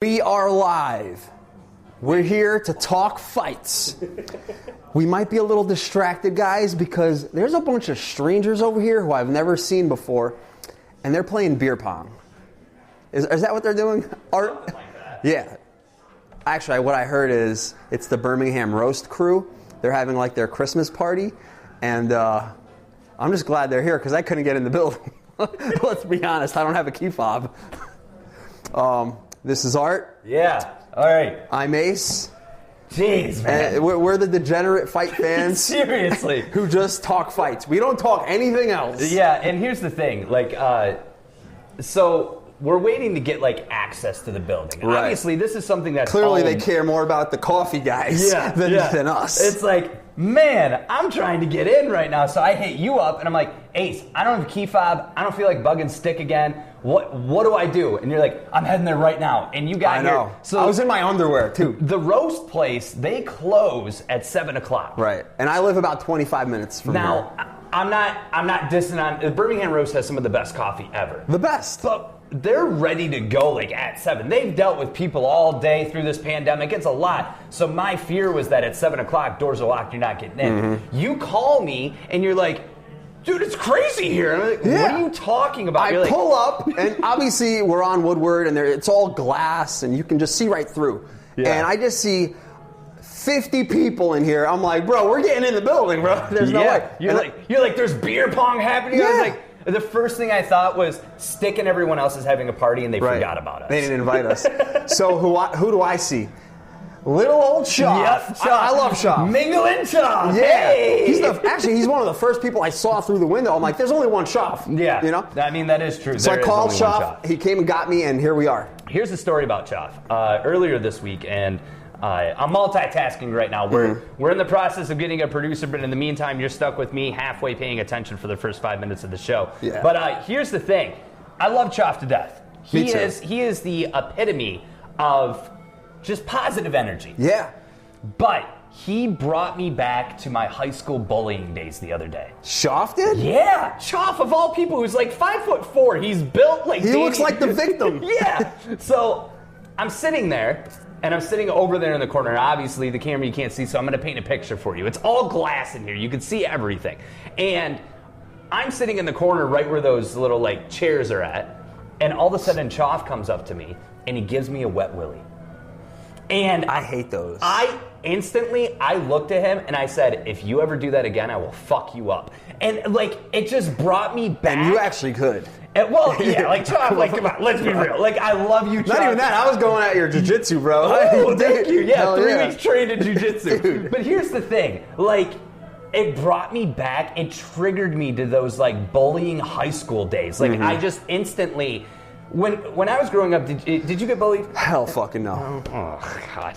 We are live. We're here to talk fights. We might be a little distracted, guys, because there's a bunch of strangers over here who I've never seen before, and they're playing beer pong. Is that what they're doing? Something like that. Yeah. Actually, what I heard is it's the Birmingham Roast crew. They're having like their Christmas party, and I'm just glad they're here because I couldn't get in the building. Let's be honest, I don't have a key fob. This is Art. Yeah. All right. I'm Ace. Jeez, man. And we're the degenerate fight fans. Seriously. Who just talk fights. We don't talk anything else. Yeah, and here's the thing. So we're waiting to get, access to the building. Right. Obviously, this is something that's Clearly, owned. They care more about the coffee guys than us. It's like, man, I'm trying to get in right now. So I hit you up, and I'm like, Ace, I don't have a key fob. I don't feel like bugging Stick again. What do I do? And you're like, I'm heading there right now. And you got I know. Here. So I was in my underwear, too. The roast place, they close at 7 o'clock. Right. And I live about 25 minutes from here. Now, I'm not dissing on... The Birmingham Roast has some of the best coffee ever. The best. But they're ready to go, at 7. They've dealt with people all day through this pandemic. It's a lot. So my fear was that at 7 o'clock, doors are locked, you're not getting in. Mm-hmm. You call me, and you're like... Dude, it's crazy here. And I'm like, What are you talking about? I pull up, and obviously we're on Woodward, and it's all glass, and you can just see right through. Yeah. And I just see 50 people in here. I'm like, bro, we're getting in the building, bro. There's no way. You're like, there's beer pong happening? Yeah. I was like, the first thing I thought was Stick and everyone else is having a party, and they forgot about us. They didn't invite us. So who do I see? Little old Geoff. Yep, I love Geoff. Mingling Geoff. Yeah. Hey. He's one of the first people I saw through the window. I'm like, there's only one Geoff. Yeah. You know? I mean, that is true. So I called Geoff. He came and got me, and here we are. Here's the story about Geoff. Earlier this week, and I'm multitasking right now. We're in the process of getting a producer, but in the meantime, you're stuck with me halfway paying attention for the first 5 minutes of the show. Yeah. But here's the thing. I love Geoff to death. Me too. He is the epitome of just positive energy. Yeah. But he brought me back to my high school bullying days the other day. Geoff did? Yeah, Geoff of all people, who's like 5'4". He's built like he looks like the victim. Yeah. So I'm sitting there, and I'm sitting over there in the corner. Obviously, the camera you can't see, so I'm going to paint a picture for you. It's all glass in here. You can see everything. And I'm sitting in the corner right where those little chairs are at, and all of a sudden Geoff comes up to me, and he gives me a wet willy. And I hate those. I looked at him and I said, if you ever do that again, I will fuck you up. And it just brought me back. And you actually could. And, well, yeah, Geoff, come on, let's be real. I love you, Geoff. Not even that. I was going at your jiu-jitsu, bro. Oh, thank you. Yeah, 3 weeks trained in jiu-jitsu. Dude. But here's the thing. It brought me back. It triggered me to those, bullying high school days. I just instantly... When I was growing up, did you get bullied? Hell fucking no. Oh, God.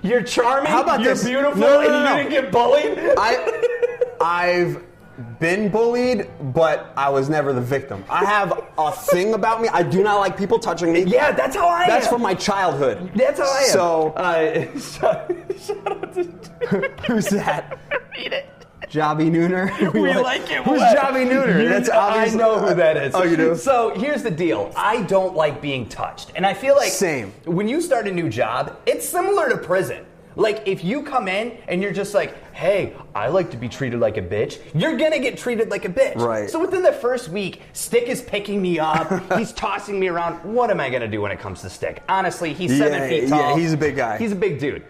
You're charming, How about you're this? beautiful, No. and you didn't get bullied? I've been bullied, but I was never the victim. I have a thing about me. I do not like people touching me. Yeah, that's how I am. That's from my childhood. That's how I am. So, shout out to... Who's that? Read it. Jobby Nooner? We like it. Who's Jobby Nooner? That's obviously... I know who that is. Oh, you do? So here's the deal. I don't like being touched. And I feel like... Same. When you start a new job, it's similar to prison. If you come in and you're just like, hey, I like to be treated like a bitch, you're going to get treated like a bitch. Right. So within the first week, Stick is picking me up. He's tossing me around. What am I going to do when it comes to Stick? Honestly, he's 7 feet tall. Yeah, he's a big guy. He's a big dude.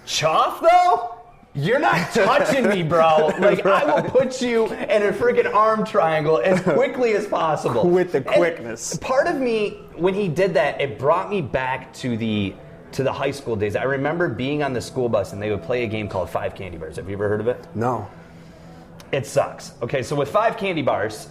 Geoff, though? You're not touching me, bro. I will put you in a freaking arm triangle as quickly as possible. With the quickness. And part of me, when he did that, it brought me back to the high school days. I remember being on the school bus, and they would play a game called 5 Candy Bars. Have you ever heard of it? No. It sucks. Okay, so with 5 candy bars,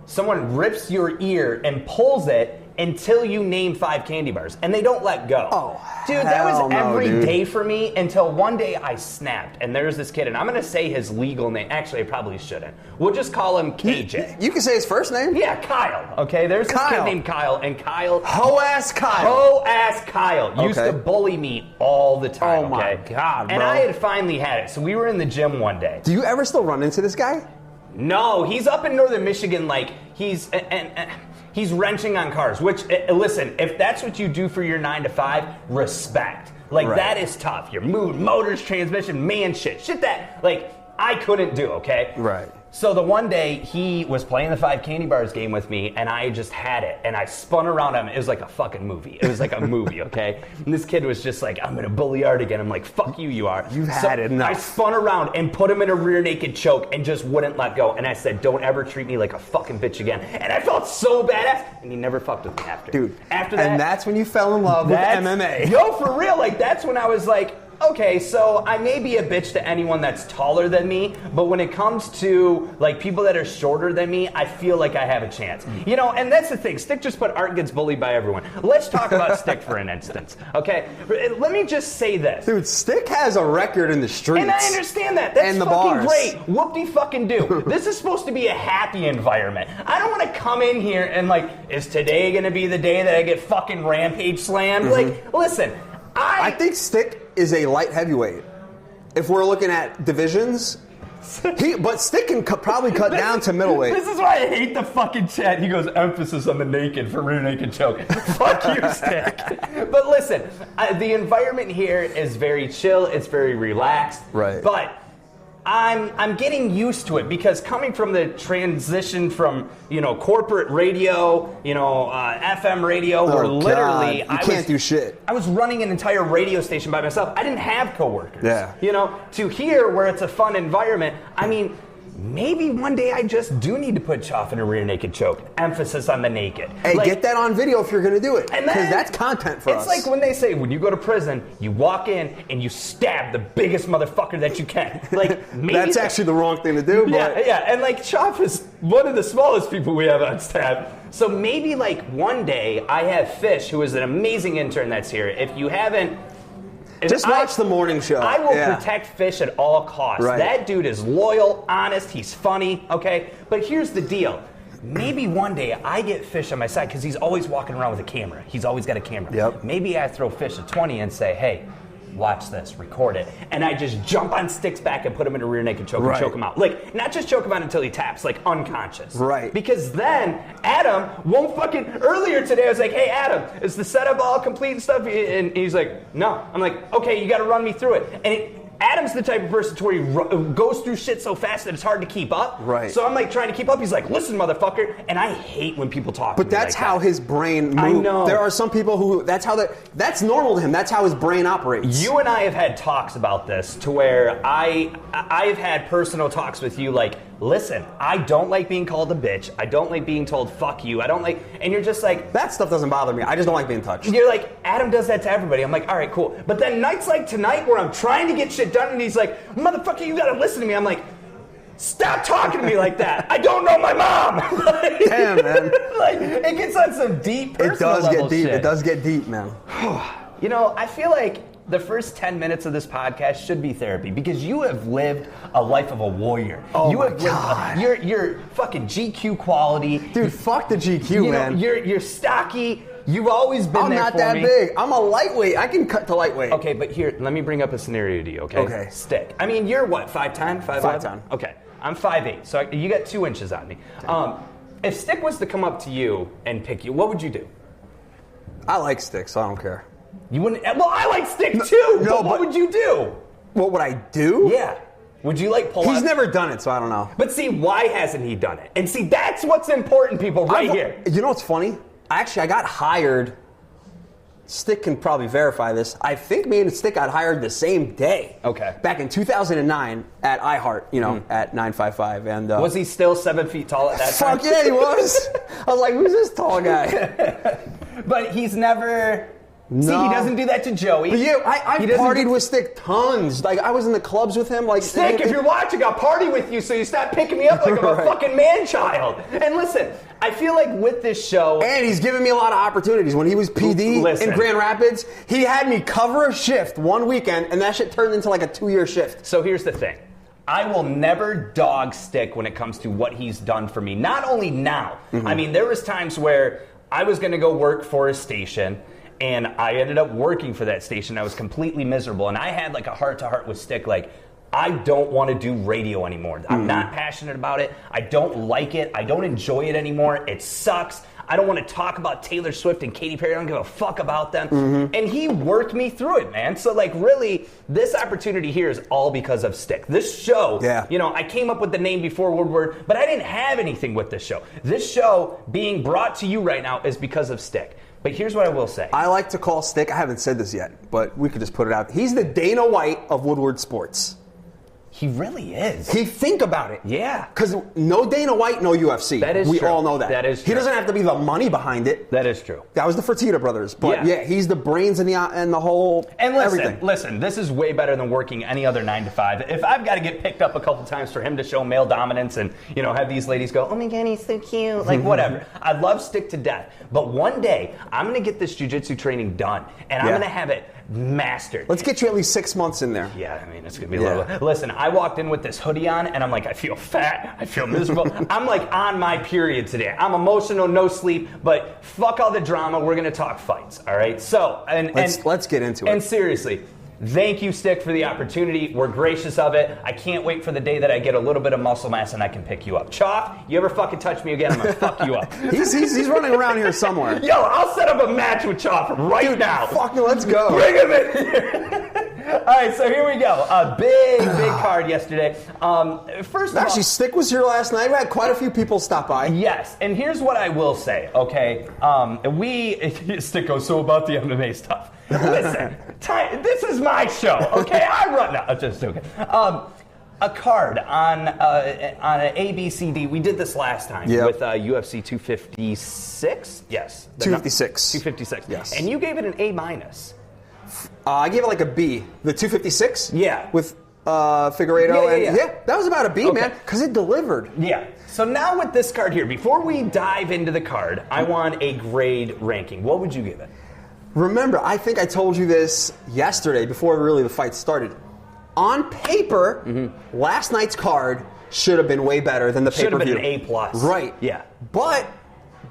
someone rips your ear and pulls it until you name 5 candy bars, and they don't let go. Oh, dude, that was every dude. day for me until one day I snapped, and there's this kid, and I'm gonna say his legal name. Actually, I probably shouldn't. We'll just call him KJ. You can say his first name? Yeah, Kyle. Okay, there's this kid named Kyle, and Kyle... Ho-ass Kyle. Ho-ass Kyle used to bully me all the time. Oh, my God, bro. And I had finally had it, so we were in the gym one day. Do you ever still run into this guy? No, he's up in northern Michigan, he's... He's wrenching on cars, which, listen, if that's what you do for your 9 to 5, respect. Like, that is tough. You're moving motors, transmission, man shit that, like, I couldn't do, okay? Right. So the one day, he was playing the 5 candy bars game with me, and I just had it, and I spun around him. It was like a fucking movie. It was like a movie, okay? And this kid was just like, I'm going to bully Art again. I'm like, fuck you, you are. You've had enough. I spun around and put him in a rear naked choke and just wouldn't let go. And I said, don't ever treat me like a fucking bitch again. And I felt so badass, and he never fucked with me after. Dude. After that. And that's when you fell in love with MMA. Yo, for real. Like, that's when I was like, okay, so I may be a bitch to anyone that's taller than me, but when it comes to like people that are shorter than me, I feel like I have a chance. You know, and that's the thing. Stick just put Art gets bullied by everyone. Let's talk about Stick for an instance, okay? Let me just say this. Dude, Stick has a record in the streets. And I understand that. That's and the fucking bars. great. Whoop-de-fucking-do. This is supposed to be a happy environment. I don't want to come in here and like, is today going to be the day that I get fucking rampage slammed? Like, listen, I think Stick is a light heavyweight. If we're looking at divisions, but Stick can probably cut down to middleweight. This is why I hate the fucking chat. He goes, emphasis on the naked for rear naked choke. Fuck you, Stick. But listen, the environment here is very chill. It's very relaxed. Right. But I'm getting used to it because coming from the transition from, you know, corporate radio, you know, FM radio, where literally you can't do shit. I was running an entire radio station by myself. I didn't have coworkers. Yeah. You know, to here where it's a fun environment, I mean, maybe one day I just do need to put Geoff in a rear naked choke. Emphasis on the naked. Hey, like, get that on video if you're going to do it. And Because that's content for us. It's like when they say, when you go to prison, you walk in and you stab the biggest motherfucker that you can. Like, maybe that's actually the wrong thing to do. But yeah. And like, Geoff is one of the smallest people we have on staff. So maybe like one day I have Fish, who is an amazing intern that's here. If you haven't... Just watch the morning show. I will protect Fish at all costs. Right. That dude is loyal, honest, he's funny, okay? But here's the deal. Maybe one day I get Fish on my side because he's always walking around with a camera. He's always got a camera. Yep. Maybe I throw Fish a 20 and say, hey, watch this, record it. And I just jump on Stick's back and put him in a rear naked choke and choke him out. Like, not just choke him out until he taps, like unconscious. Right. Because then Adam won't fucking... Earlier today I was like, hey, Adam, is the setup all complete and stuff? And he's like, no. I'm like, okay, you got to run me through it. And Adam's the type of person to where he goes through shit so fast that it's hard to keep up. Right. So I'm like trying to keep up. He's like, listen, motherfucker. And I hate when people talk to me that's like how that. his brain moves. I know. There are some people who, that's normal to him. That's how his brain operates. You and I have had talks about this to where I've had personal talks with you like, listen, I don't like being called a bitch. I don't like being told fuck you. I don't like, and you're just like... That stuff doesn't bother me. I just don't like being touched. You're like, Adam does that to everybody. I'm like, all right, cool. But then nights like tonight where I'm trying to get shit done and he's like, motherfucker, you gotta listen to me. I'm like, stop talking to me like that. I don't know my mom. Like, damn, man. Like, it gets on some deep personal level deep. shit. It does get deep, man. You know, I feel like the first 10 minutes of this podcast should be therapy because you have lived a life of a warrior. Oh you my have God. You're fucking GQ quality. Dude, fuck the GQ, man. You're stocky. You've always been there for me. I'm not that big. I'm a lightweight. I can cut to lightweight. Okay, but here, let me bring up a scenario to you, okay? Okay. Stick. I mean, you're what, 5'10", 5'11"? 5'10". Okay, I'm 5'8", so you got 2 inches on me. If Stick was to come up to you and pick you, what would you do? I like Stick, so I don't care. You wouldn't. Well, I like Stick too. No, but what would you do? What would I do? Yeah. Would you like pull? He's never done it, so I don't know. But see, why hasn't he done it? And see, that's what's important, people, here. You know what's funny? Actually, I got hired. Stick can probably verify this. I think me and Stick got hired the same day. Okay. Back in 2009 at iHeart, at 955. And was he still 7 feet tall at that time? Fuck yeah, he was. I was like, who's this tall guy? But he's never... No. See, he doesn't do that to Joey. But yeah, I partied with Stick tons. Like, I was in the clubs with him. Like, Stick, if you're watching, I'll party with you so you stop picking me up like I'm a fucking man-child. And listen, I feel like with this show... And he's given me a lot of opportunities. When he was PD in Grand Rapids, he had me cover a shift one weekend, and that shit turned into like a 2-year shift. So here's the thing. I will never dog Stick when it comes to what he's done for me. Not only now. Mm-hmm. I mean, there was times where I was going to go work for a station... And I ended up working for that station. I was completely miserable. And I had like a heart-to-heart with Stick, like, I don't want to do radio anymore. I'm not passionate about it. I don't like it. I don't enjoy it anymore. It sucks. I don't want to talk about Taylor Swift and Katy Perry. I don't give a fuck about them. And he worked me through it, man. So, like, really, this opportunity here is all because of Stick. This show, you know, I came up with the name before Woodward, but I didn't have anything with this show. This show being brought to you right now is because of Stick. But here's what I will say. I like to call Stick, I haven't said this yet, but we could just put it out. He's the Dana White of Woodward Sports. He really is. Think about it. Yeah. Because no Dana White, no UFC. That is true. We all know that. That is true. He doesn't have to be the money behind it. That is true. That was the Fertitta brothers. But yeah, he's the brains and the whole everything. Listen, this is way better than working any other 9 to 5. If I've got to get picked up a couple times for him to show male dominance and, you know, have these ladies go, oh my God, he's so cute. Like, whatever. I love Stick to death. But one day, I'm going to get this jiu-jitsu training done. And I'm going to have it mastered. Let's get you at least 6 months in there. Yeah, I mean, it's going to be a little... Listen, I walked in with this hoodie on, and I'm like, I feel fat. I feel miserable. I'm like on my period today. I'm emotional, no sleep, but fuck all the drama. We're going to talk fights, all right? So, let's get into it. And seriously, thank you, Stick, for the opportunity. We're gracious of it. I can't wait for the day that I get a little bit of muscle mass and I can pick you up. Choff, you ever fucking touch me again, I'm going to fuck you up. He's running around here somewhere. Yo, I'll set up a match with Choff right now. Fucking let's go. Bring him in here. All right, so here we go. A big card yesterday. First of all, actually, Stick was here last night. We had quite a few people stop by. Yes, and here's what I will say, okay? Stick goes, so about the MMA stuff. Listen, this is my show, okay? I run now. I'm just joking. A card on an ABCD. We did this last time with UFC 256. Yes, 256. 256. Yes, and you gave it an A-. I gave it like a B. The 256? Yeah. With Figueiredo. Yeah, that was about a B, man, because it delivered. Yeah. So now with this card here, before we dive into the card, I want a grade ranking. What would you give it? Remember, I think I told you this yesterday before really the fight started. On paper, last night's card should have been way better than the pay-per-view. Should have been an A+. Right. Yeah. But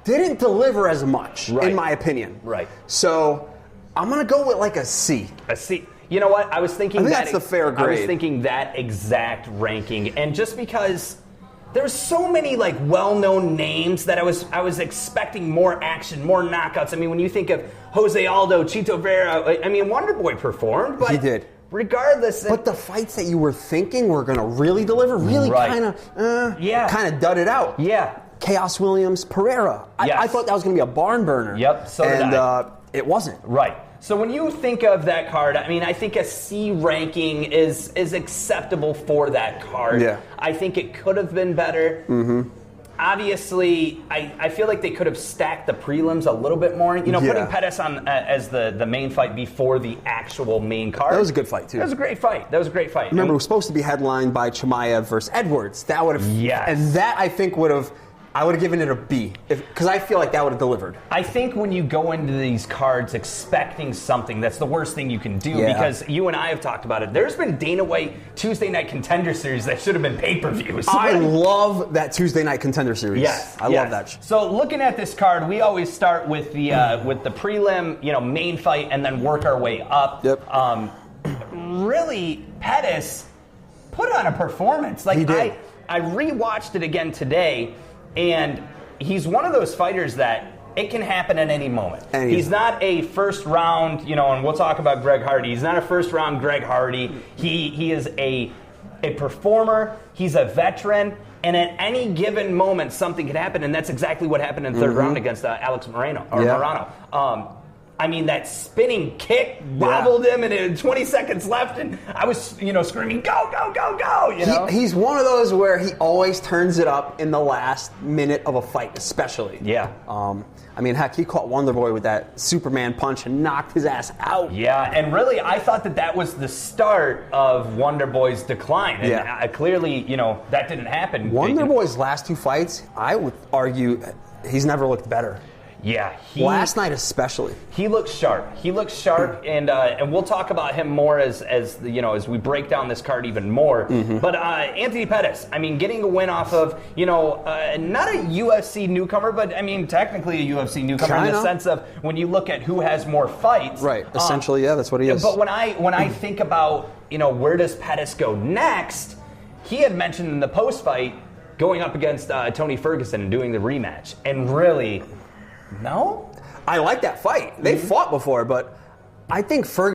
didn't deliver as much, in my opinion. Right. So I'm going to go with like a C. A C. You know what? I was thinking that's the fair grade. I was thinking that exact ranking. And just because there's so many like well-known names that I was expecting more action, more knockouts. I mean, when you think of Jose Aldo, Chito Vera, I mean, Wonderboy performed, but he did. Regardless, but the fights that you were thinking were going to really deliver, really kind of dudded out. Yeah. Chaos Williams, Pereira. I thought that was going to be a barn burner. Yep. So did I. It wasn't. Right. So when you think of that card, I mean, I think a C ranking is acceptable for that card. Yeah. I think it could have been better. Mm-hmm. Obviously, I feel like they could have stacked the prelims a little bit more. You know, putting Pettis on as the main fight before the actual main card. That was a good fight, too. That was a great fight. Remember, it was supposed to be headlined by Chimaev versus Edwards. That would have... Yes. And that, I think, would have... I would have given it a B, because I feel like that would have delivered. I think when you go into these cards expecting something, that's the worst thing you can do, because you and I have talked about it. There's been Dana White Tuesday Night Contender Series that should have been pay-per-views. I love that Tuesday Night Contender Series. Yes, I love that. So looking at this card, we always start with the prelim, main fight, and then work our way up. Yep. Really, Pettis put on a performance. Like, he did. I rewatched it again today. And he's one of those fighters that it can happen at any moment. He's not a first round, and we'll talk about Greg Hardy. He's not a first round Greg Hardy. He is a performer. He's a veteran. And at any given moment, something could happen. And that's exactly what happened in the third round against Alex Moreno. I mean, that spinning kick wobbled him, and it had 20 seconds left, and I was, screaming, go, go, go, go, He's one of those where he always turns it up in the last minute of a fight, especially. Yeah. I mean, heck, he caught Wonderboy with that Superman punch and knocked his ass out. Yeah, and really, I thought that was the start of Wonderboy's decline. And clearly, that didn't happen. Wonderboy's last two fights, I would argue, he's never looked better. Yeah, last night especially. He looks sharp. And we'll talk about him more as we break down this card even more. Mm-hmm. But Anthony Pettis, I mean, getting a win off of not a UFC newcomer, but I mean technically a UFC newcomer in the sense of when you look at who has more fights. Right. Essentially, that's what he is. But when I think about where does Pettis go next, he had mentioned in the post fight going up against Tony Ferguson and doing the rematch, and really. No? I like that fight. They fought before, but I think Ferguson